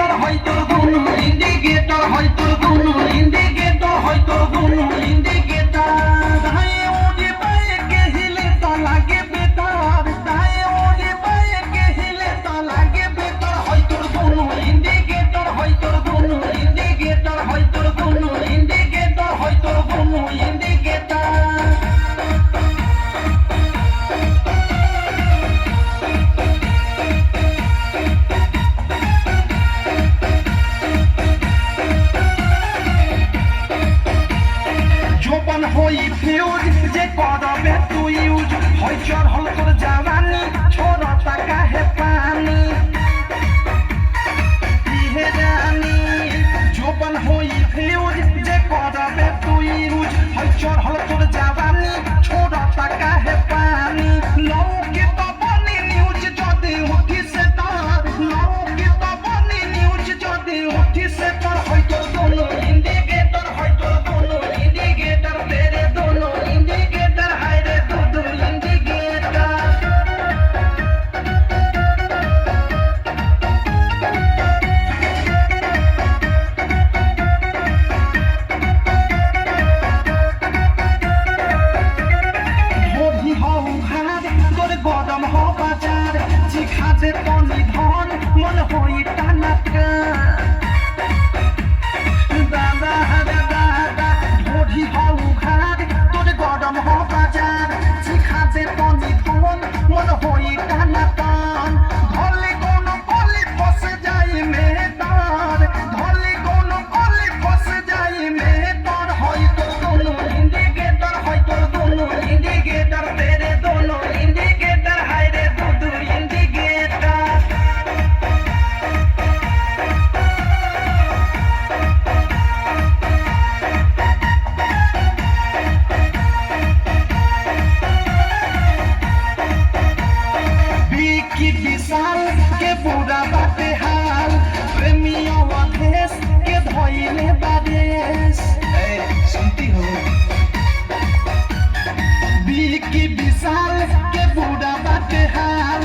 indicator হয়তো কোনো indicator হয়তো কোনো ইন্ডিকেটর হয়তো কোনো ইন্ডিকেটর হায় ওরে বাইকে হিলে তা লাগে বেতার হায় ওরে বাইকে হিলে তা লাগে বেতার হয়তো কোনো ইন্ডিকেটর হয়তো কোনো ইন্ডিকেটর হয়তো কোনো ইন্ডিকেটর হয়তো কোনো ইন্ডিকেটর জোবান হই ফিউজ যে করবে তুই ইউজ হয় চড়ল তোর জাওয়ানি ছোড় টাকা হে পানি হে জানি জোবান হই ফিউজ যে করবে তুই ইউজ হয় চড়ল তোর জাওয়ানি ছোড় টাকা হে পানি লৌকে তো বনি নিউজ যদি উঠিছে তার লৌকে তো বনি নিউজ যদি উঠিছে তার হয়তো কোনো ইন্ডিকেটর হয়তো কোনো ইন্ডিকেটর তেরে দোনো ইন্ডিকেটর হায় রে দুদু ইন্ডিকেটর ধরি হও ঘাট তোর গরম হ বাজার জিখাতে তনি ধন মন হই টানাকা দাদা রে দাদা ধরি হও ঘাট তোর গরম হ বাজার জিখাতে তনি ধন মন হই টানাকান ধরলে কোনো কলি ফসে যাই মেহতার ধরলে কোনো কলি ফসে যাই মেহতার হয়তো কোনো ইন্ডিকেটর হয়তো কোনো ইন্ডিকেটর তেরে দোনো ইন্ডিকেটর হায় রে দুদু ইন্ডিকেটর विकी विशाल के पूरा बाटे हाल प्रेमियों देश के धोइले बादेश सुनती हो विकी विशाल के पूरा बाटे हाल